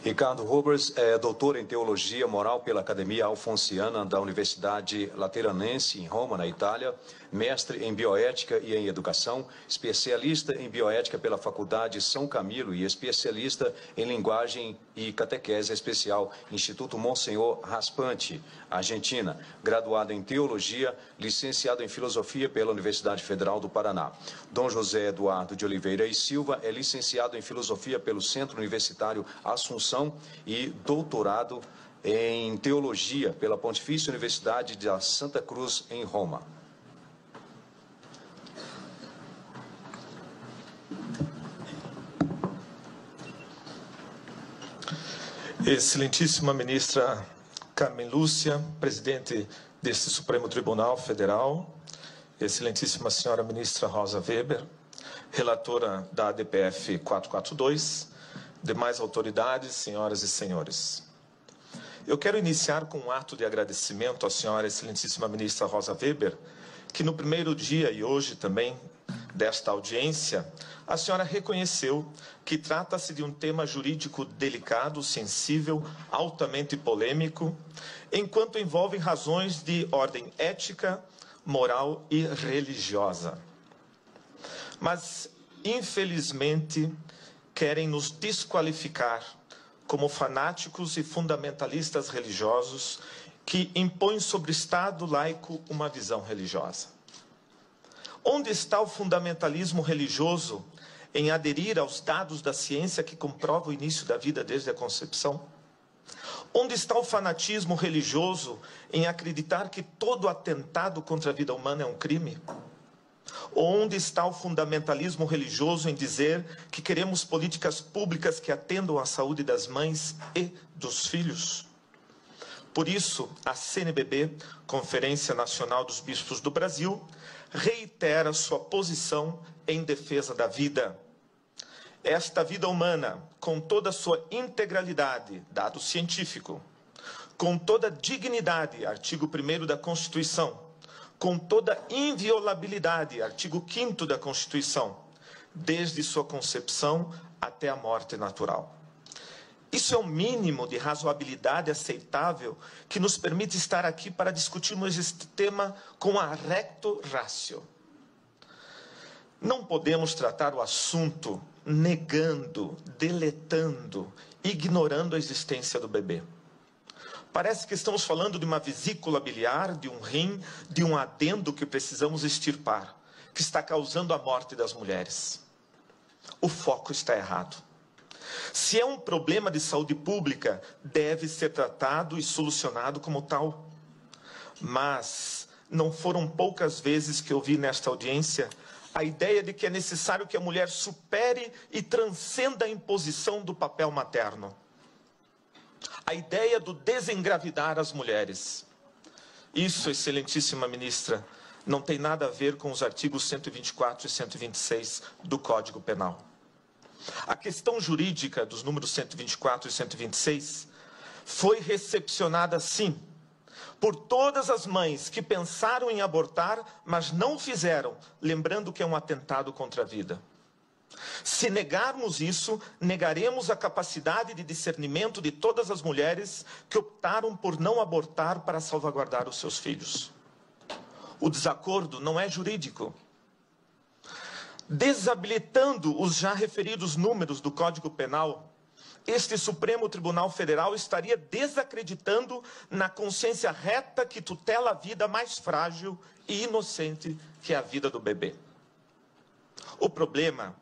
Ricardo Roberts é doutor em Teologia Moral pela Academia Alfonsiana da Universidade Lateranense, em Roma, na Itália, mestre em Bioética e em Educação, especialista em Bioética pela Faculdade São Camilo e especialista em Linguagem e Catequese Especial, Instituto Monsenhor Raspante, Argentina, graduado em Teologia, licenciado em Filosofia pela Universidade Federal do Paraná. Dom José Eduardo de Oliveira e Silva é licenciado em Filosofia pelo Centro Universitário Assunção e doutorado em Teologia pela Pontifícia Universidade da Santa Cruz, em Roma. Excelentíssima ministra Carmen Lúcia, presidente deste Supremo Tribunal Federal, excelentíssima senhora ministra Rosa Weber, relatora da ADPF 442, demais autoridades, senhoras e senhores. Eu quero iniciar com um ato de agradecimento à senhora excelentíssima ministra Rosa Weber, que no primeiro dia e hoje também desta audiência, a senhora reconheceu que trata-se de um tema jurídico delicado, sensível, altamente polêmico, enquanto envolve razões de ordem ética, moral e religiosa. Mas, infelizmente, querem nos desqualificar como fanáticos e fundamentalistas religiosos que impõem sobre o Estado laico uma visão religiosa. Onde está o fundamentalismo religioso em aderir aos dados da ciência que comprova o início da vida desde a concepção? Onde está o fanatismo religioso em acreditar que todo atentado contra a vida humana é um crime? Onde está o fundamentalismo religioso em dizer que queremos políticas públicas que atendam à saúde das mães e dos filhos? Por isso, a CNBB, Conferência Nacional dos Bispos do Brasil, reitera sua posição em defesa da vida. Esta vida humana, com toda a sua integralidade, dado científico, com toda a dignidade, artigo 1º da Constituição, com toda a inviolabilidade, artigo 5º da Constituição, desde sua concepção até a morte natural. Isso é o mínimo de razoabilidade aceitável que nos permite estar aqui para discutirmos este tema com a recto ratio. Não podemos tratar o assunto negando, deletando, ignorando a existência do bebê. Parece que estamos falando de uma vesícula biliar, de um rim, de um adendo que precisamos extirpar, que está causando a morte das mulheres. O foco está errado. Se é um problema de saúde pública, deve ser tratado e solucionado como tal. Mas não foram poucas vezes que eu vi nesta audiência a ideia de que é necessário que a mulher supere e transcenda a imposição do papel materno. A ideia do desengravidar as mulheres. Isso, excelentíssima ministra, não tem nada a ver com os artigos 124 e 126 do Código Penal. A questão jurídica dos números 124 e 126 foi recepcionada, sim, por todas as mães que pensaram em abortar, mas não o fizeram, lembrando que é um atentado contra a vida. Se negarmos isso, negaremos a capacidade de discernimento de todas as mulheres que optaram por não abortar para salvaguardar os seus filhos. O desacordo não é jurídico. Desabilitando os já referidos números do Código Penal, este Supremo Tribunal Federal estaria desacreditando na consciência reta que tutela a vida mais frágil e inocente, que é a vida do bebê. O problema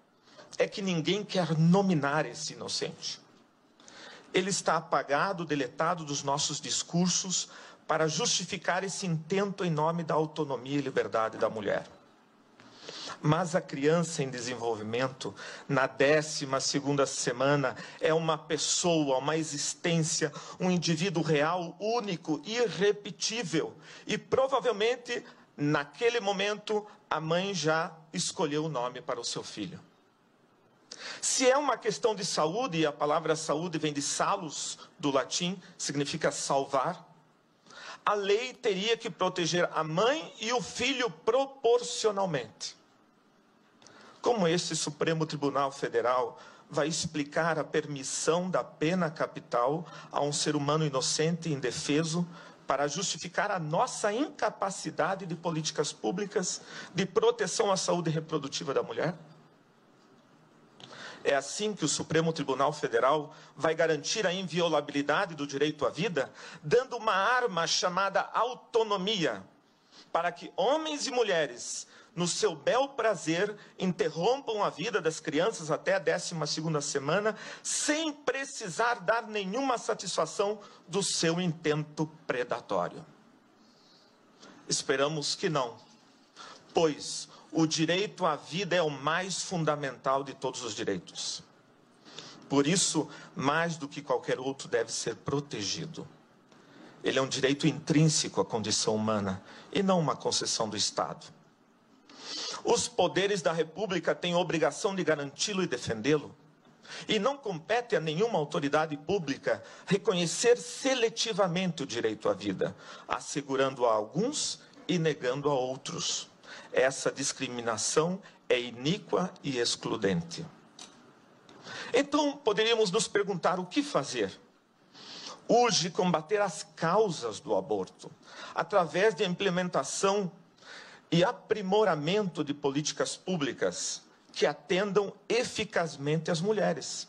é que ninguém quer nominar esse inocente. Ele está apagado, deletado dos nossos discursos para justificar esse intento em nome da autonomia e liberdade da mulher. Mas a criança em desenvolvimento, na 12ª semana, é uma pessoa, uma existência, um indivíduo real, único, irrepetível. E provavelmente, naquele momento, a mãe já escolheu o nome para o seu filho. Se é uma questão de saúde, e a palavra saúde vem de salus, do latim, significa salvar, a lei teria que proteger a mãe e o filho proporcionalmente. Como este Supremo Tribunal Federal vai explicar a permissão da pena capital a um ser humano inocente e indefeso para justificar a nossa incapacidade de políticas públicas de proteção à saúde reprodutiva da mulher? É assim que o Supremo Tribunal Federal vai garantir a inviolabilidade do direito à vida, dando uma arma chamada autonomia, para que homens e mulheres, no seu bel prazer, interrompam a vida das crianças até a 12ª semana, sem precisar dar nenhuma satisfação do seu intento predatório. Esperamos que não, pois o direito à vida é o mais fundamental de todos os direitos. Por isso, mais do que qualquer outro, deve ser protegido. Ele é um direito intrínseco à condição humana e não uma concessão do Estado. Os poderes da República têm a obrigação de garanti-lo e defendê-lo. E não compete a nenhuma autoridade pública reconhecer seletivamente o direito à vida, assegurando a alguns e negando a outros. Essa discriminação é iníqua e excludente. Então, poderíamos nos perguntar o que fazer? Urge combater as causas do aborto, através de implementação e aprimoramento de políticas públicas que atendam eficazmente as mulheres,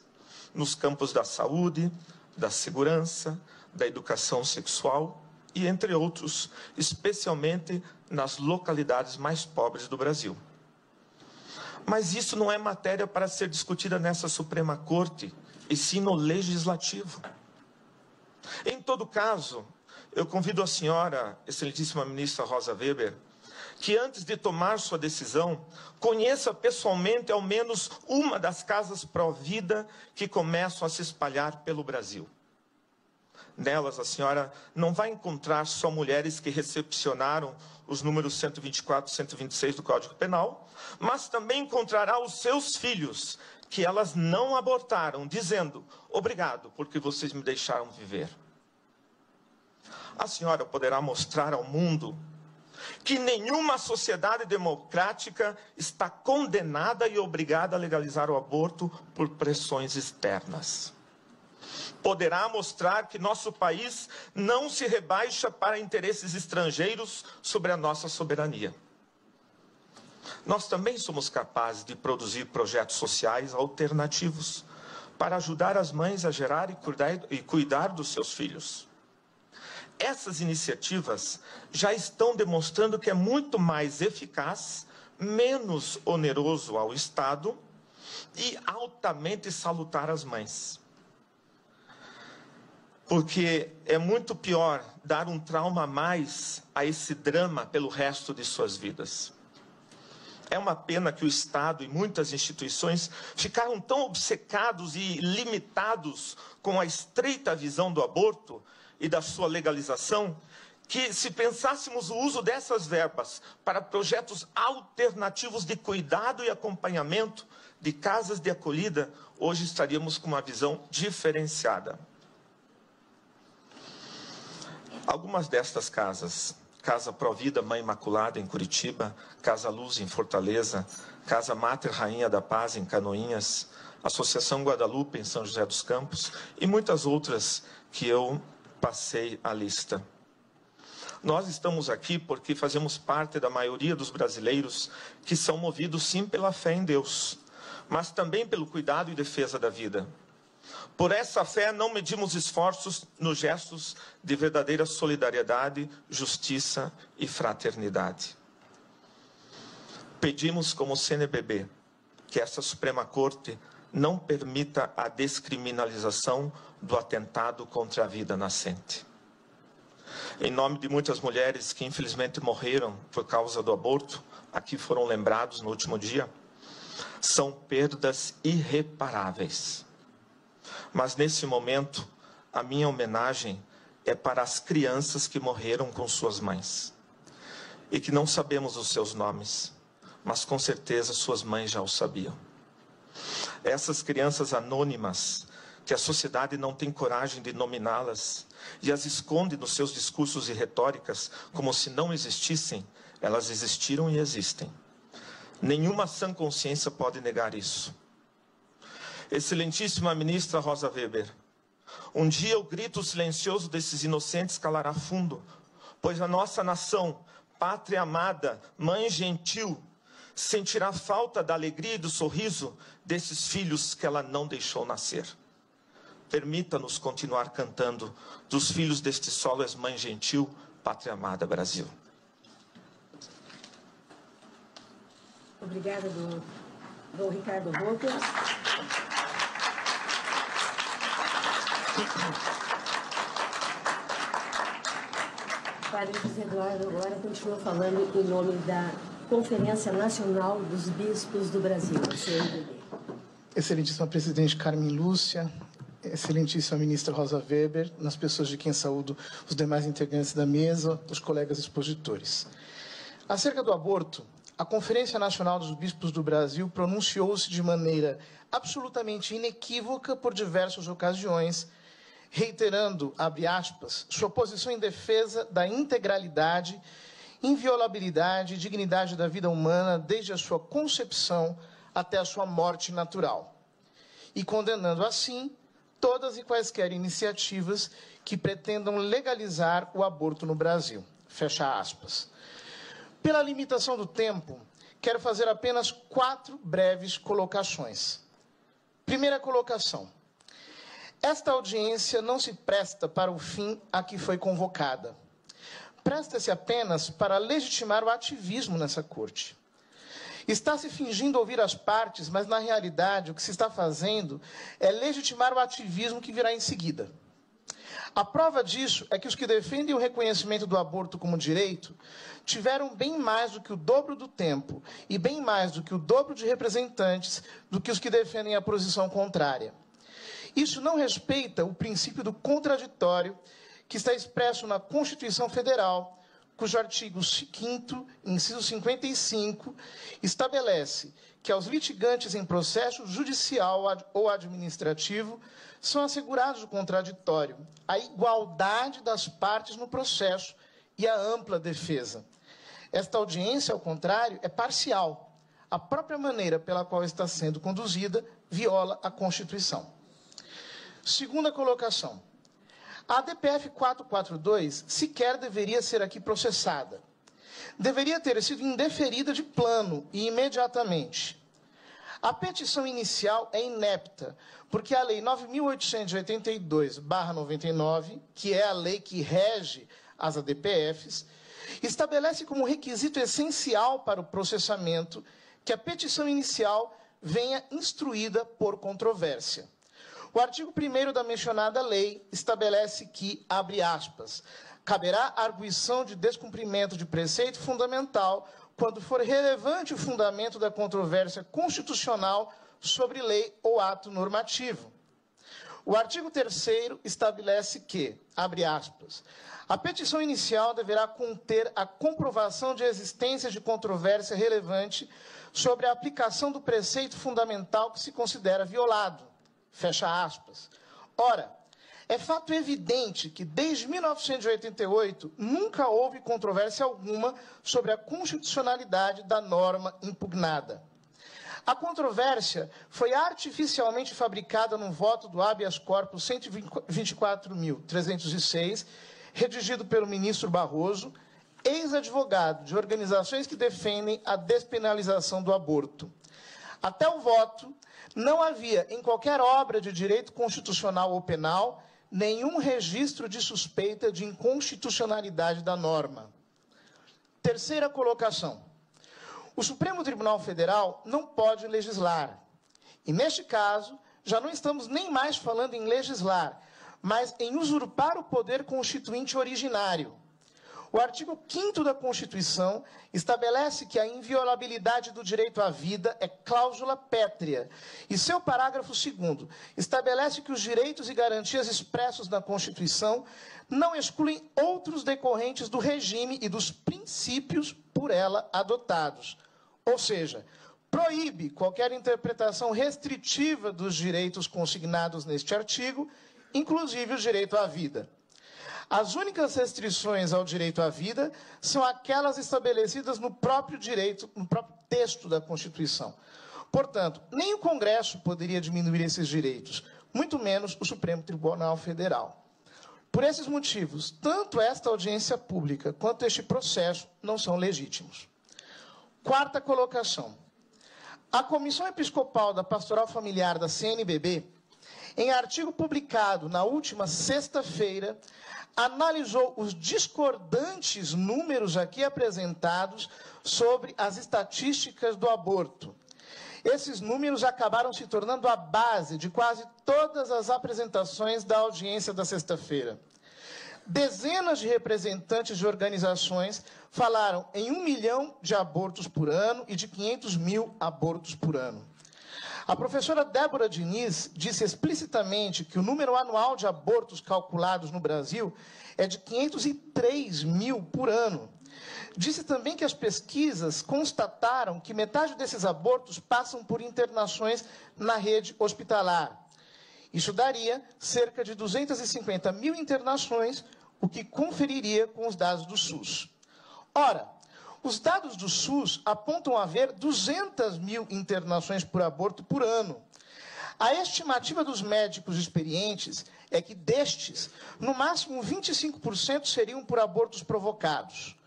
nos campos da saúde, da segurança, da educação sexual e entre outros, especialmente nas localidades mais pobres do Brasil. Mas isso não é matéria para ser discutida nessa Suprema Corte, e sim no Legislativo. Em todo caso, eu convido a senhora, excelentíssima ministra Rosa Weber, que antes de tomar sua decisão, conheça pessoalmente ao menos uma das casas pró-vida que começam a se espalhar pelo Brasil. Nelas, a senhora não vai encontrar só mulheres que recepcionaram os números 124 e 126 do Código Penal, mas também encontrará os seus filhos, que elas não abortaram, dizendo: obrigado, porque vocês me deixaram viver. A senhora poderá mostrar ao mundo que nenhuma sociedade democrática está condenada e obrigada a legalizar o aborto por pressões externas. Poderá mostrar que nosso país não se rebaixa para interesses estrangeiros sobre a nossa soberania. Nós também somos capazes de produzir projetos sociais alternativos para ajudar as mães a gerar e cuidar dos seus filhos. Essas iniciativas já estão demonstrando que é muito mais eficaz, menos oneroso ao Estado e altamente salutar às mães. Porque é muito pior dar um trauma a mais a esse drama pelo resto de suas vidas. É uma pena que o Estado e muitas instituições ficaram tão obcecados e limitados com a estreita visão do aborto e da sua legalização, que se pensássemos o uso dessas verbas para projetos alternativos de cuidado e acompanhamento de casas de acolhida, hoje estaríamos com uma visão diferenciada. Algumas destas casas, Casa Provida Mãe Imaculada em Curitiba, Casa Luz em Fortaleza, Casa Mater Rainha da Paz em Canoinhas, Associação Guadalupe em São José dos Campos e muitas outras que eu passei a lista. Nós estamos aqui porque fazemos parte da maioria dos brasileiros que são movidos sim pela fé em Deus, mas também pelo cuidado e defesa da vida. Por essa fé não medimos esforços nos gestos de verdadeira solidariedade, justiça e fraternidade. Pedimos como CNBB que essa Suprema Corte não permita a descriminalização do atentado contra a vida nascente. Em nome de muitas mulheres que infelizmente morreram por causa do aborto, aqui foram lembrados no último dia, são perdas irreparáveis. Mas nesse momento, a minha homenagem é para as crianças que morreram com suas mães. E que não sabemos os seus nomes, mas com certeza suas mães já o sabiam. Essas crianças anônimas, que a sociedade não tem coragem de nominá-las, e as esconde nos seus discursos e retóricas, como se não existissem, elas existiram e existem. Nenhuma sã consciência pode negar isso. Excelentíssima ministra Rosa Weber, um dia o grito silencioso desses inocentes calará fundo, pois a nossa nação, pátria amada, mãe gentil, sentirá falta da alegria e do sorriso desses filhos que ela não deixou nascer. Permita-nos continuar cantando dos filhos deste solo és mãe gentil, pátria amada Brasil. Obrigada, Dom Ricardo Boker. O padre José Eduardo agora continua falando em nome da Conferência Nacional dos Bispos do Brasil, a CNBB. Excelentíssima Presidente Carmen Lúcia, Excelentíssima Ministra Rosa Weber, nas pessoas de quem saúdo os demais integrantes da mesa, os colegas expositores. Acerca do aborto, a Conferência Nacional dos Bispos do Brasil pronunciou-se de maneira absolutamente inequívoca por diversas ocasiões, reiterando, abre aspas, sua posição em defesa da integralidade, inviolabilidade e dignidade da vida humana desde a sua concepção até a sua morte natural, e condenando assim todas e quaisquer iniciativas que pretendam legalizar o aborto no Brasil. Fecha aspas. Pela limitação do tempo, quero fazer apenas 4 breves colocações. Primeira colocação. Esta audiência não se presta para o fim a que foi convocada. Presta-se apenas para legitimar o ativismo nessa corte. Está se fingindo ouvir as partes, mas, na realidade, o que se está fazendo é legitimar o ativismo que virá em seguida. A prova disso é que os que defendem o reconhecimento do aborto como direito tiveram bem mais do que o dobro do tempo e bem mais do que o dobro de representantes do que os que defendem a posição contrária. Isso não respeita o princípio do contraditório que está expresso na Constituição Federal, cujo artigo 5º, inciso 55, estabelece que aos litigantes em processo judicial ou administrativo são assegurados o contraditório, a igualdade das partes no processo e a ampla defesa. Esta audiência, ao contrário, é parcial. A própria maneira pela qual está sendo conduzida viola a Constituição. Segunda colocação. A ADPF 442 sequer deveria ser aqui processada. Deveria ter sido indeferida de plano e imediatamente. A petição inicial é inepta, porque a Lei 9.882/99, que é a lei que rege as ADPFs, estabelece como requisito essencial para o processamento que a petição inicial venha instruída por controvérsia. O artigo 1º da mencionada lei estabelece que, abre aspas, caberá arguição de descumprimento de preceito fundamental quando for relevante o fundamento da controvérsia constitucional sobre lei ou ato normativo. O artigo 3º estabelece que, abre aspas, a petição inicial deverá conter a comprovação de existência de controvérsia relevante sobre a aplicação do preceito fundamental que se considera violado. Fecha aspas. Ora, é fato evidente que, desde 1988, nunca houve controvérsia alguma sobre a constitucionalidade da norma impugnada. A controvérsia foi artificialmente fabricada no voto do habeas corpus 124.306, redigido pelo ministro Barroso, ex-advogado de organizações que defendem a despenalização do aborto. Até o voto, não havia, em qualquer obra de direito constitucional ou penal, nenhum registro de suspeita de inconstitucionalidade da norma. Terceira colocação. O Supremo Tribunal Federal não pode legislar. E, neste caso, já não estamos nem mais falando em legislar, mas em usurpar o poder constituinte originário. O artigo 5º da Constituição estabelece que a inviolabilidade do direito à vida é cláusula pétrea, e seu parágrafo 2º estabelece que os direitos e garantias expressos na Constituição não excluem outros decorrentes do regime e dos princípios por ela adotados. Ou seja, proíbe qualquer interpretação restritiva dos direitos consignados neste artigo, inclusive o direito à vida. As únicas restrições ao direito à vida são aquelas estabelecidas no próprio direito, no próprio texto da Constituição. Portanto, nem o Congresso poderia diminuir esses direitos, muito menos o Supremo Tribunal Federal. Por esses motivos, tanto esta audiência pública quanto este processo não são legítimos. Quarta colocação. A Comissão Episcopal da Pastoral Familiar da CNBB, em artigo publicado na última sexta-feira, analisou os discordantes números aqui apresentados sobre as estatísticas do aborto. Esses números acabaram se tornando a base de quase todas as apresentações da audiência da sexta-feira. Dezenas de representantes de organizações falaram em 1 milhão de abortos por ano e de 500 mil abortos por ano. A professora Débora Diniz disse explicitamente que o número anual de abortos calculados no Brasil é de 503 mil por ano. Disse também que as pesquisas constataram que metade desses abortos passam por internações na rede hospitalar. Isso daria cerca de 250 mil internações, o que conferiria com os dados do SUS. Ora, os dados do SUS apontam haver 200 mil internações por aborto por ano. A estimativa dos médicos experientes é que destes, no máximo 25% seriam por abortos provocados.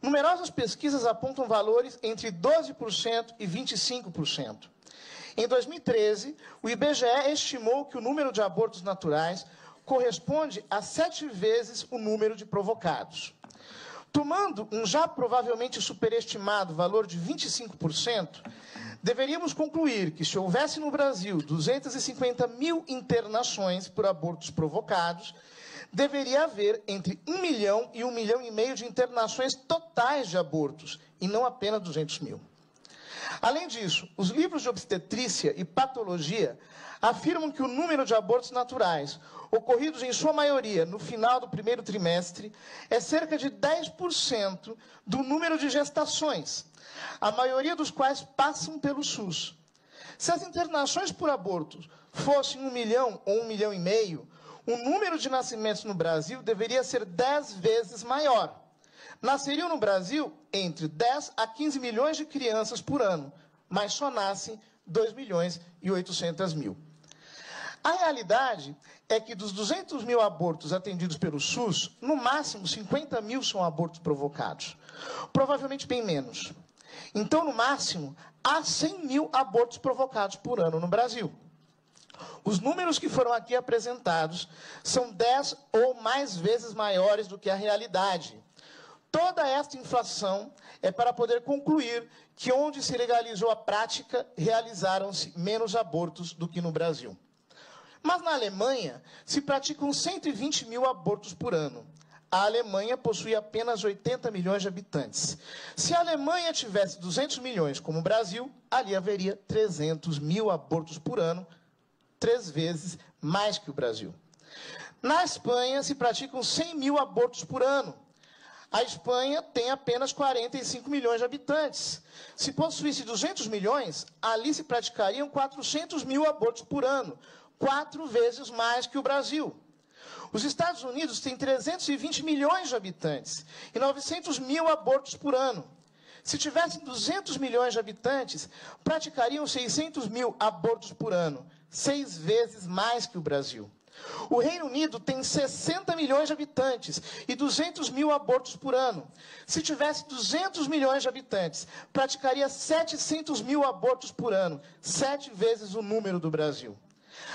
Numerosas pesquisas apontam valores entre 12% e 25%. Em 2013, o IBGE estimou que o número de abortos naturais corresponde a 7 vezes o número de provocados. Tomando um já provavelmente superestimado valor de 25%, deveríamos concluir que, se houvesse no Brasil 250 mil internações por abortos provocados, deveria haver entre 1 milhão e 1,5 milhão de internações totais de abortos, e não apenas 200 mil. Além disso, os livros de obstetrícia e patologia afirmam que o número de abortos naturais, ocorridos em sua maioria no final do primeiro trimestre, é cerca de 10% do número de gestações, a maioria dos quais passam pelo SUS. Se as internações por abortos fossem 1 milhão ou 1,5 milhão, o número de nascimentos no Brasil deveria ser 10 vezes maior. Nasceriam no Brasil entre 10 a 15 milhões de crianças por ano, mas só nascem 2 milhões e 800 mil. A realidade é que dos 200 mil abortos atendidos pelo SUS, no máximo 50 mil são abortos provocados. Provavelmente bem menos. Então, no máximo, há 100 mil abortos provocados por ano no Brasil. Os números que foram aqui apresentados são 10 ou mais vezes maiores do que a realidade. Toda esta inflação é para poder concluir que onde se legalizou a prática, realizaram-se menos abortos do que no Brasil. Mas na Alemanha, se praticam 120 mil abortos por ano. A Alemanha possui apenas 80 milhões de habitantes. Se a Alemanha tivesse 200 milhões como o Brasil, ali haveria 300 mil abortos por ano, 3 vezes mais que o Brasil. Na Espanha, se praticam 100 mil abortos por ano. A Espanha tem apenas 45 milhões de habitantes. Se possuísse 200 milhões, ali se praticariam 400 mil abortos por ano, 4 vezes mais que o Brasil. Os Estados Unidos têm 320 milhões de habitantes e 900 mil abortos por ano. Se tivessem 200 milhões de habitantes, praticariam 600 mil abortos por ano, 6 vezes mais que o Brasil. O Reino Unido tem 60 milhões de habitantes e 200 mil abortos por ano. Se tivesse 200 milhões de habitantes, praticaria 700 mil abortos por ano, 7 vezes o número do Brasil.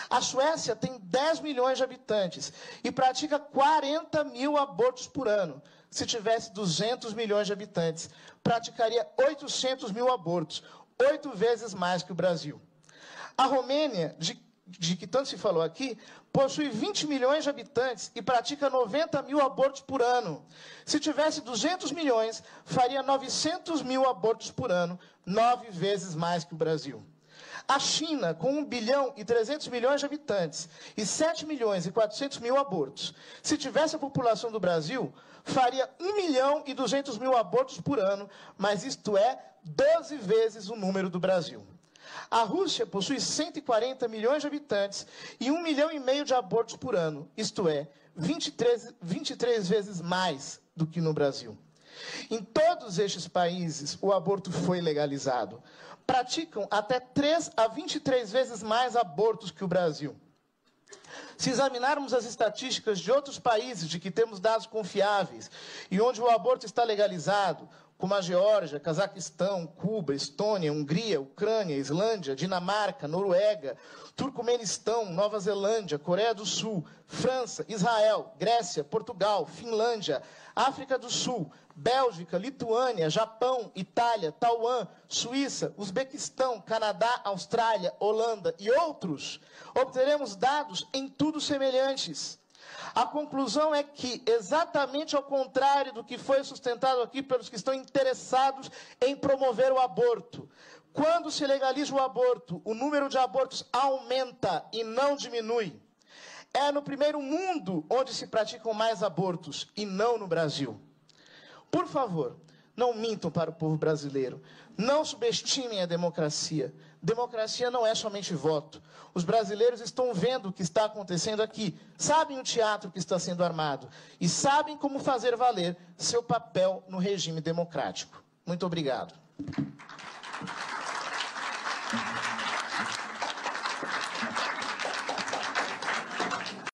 A Suécia tem 10 milhões de habitantes e pratica 40 mil abortos por ano. Se tivesse 200 milhões de habitantes, praticaria 800 mil abortos, 8 vezes mais que o Brasil. A Romênia, de que tanto se falou aqui, possui 20 milhões de habitantes e pratica 90 mil abortos por ano. Se tivesse 200 milhões, faria 900 mil abortos por ano, 9 vezes mais que o Brasil. A China, com 1 bilhão e 300 milhões de habitantes e 7 milhões e 400 mil abortos, se tivesse a população do Brasil, faria 1 milhão e 200 mil abortos por ano, mas isto é 12 vezes o número do Brasil. A Rússia possui 140 milhões de habitantes e 1,5 milhão de abortos por ano, isto é, 23 vezes mais do que no Brasil. Em todos estes países, o aborto foi legalizado. Praticam até 3 a 23 vezes mais abortos que o Brasil. Se examinarmos as estatísticas de outros países de que temos dados confiáveis e onde o aborto está legalizado, como a Geórgia, Cazaquistão, Cuba, Estônia, Hungria, Ucrânia, Islândia, Dinamarca, Noruega, Turcomenistão, Nova Zelândia, Coreia do Sul, França, Israel, Grécia, Portugal, Finlândia, África do Sul, Bélgica, Lituânia, Japão, Itália, Taiwan, Suíça, Uzbequistão, Canadá, Austrália, Holanda e outros, obteremos dados em tudo semelhantes. A conclusão é que, exatamente ao contrário do que foi sustentado aqui pelos que estão interessados em promover o aborto, quando se legaliza o aborto, o número de abortos aumenta e não diminui. É no primeiro mundo onde se praticam mais abortos e não no Brasil. Por favor, não mintam para o povo brasileiro. Não subestimem a democracia. Democracia não é somente voto. Os brasileiros estão vendo o que está acontecendo aqui, sabem o teatro que está sendo armado e sabem como fazer valer seu papel no regime democrático. Muito obrigado.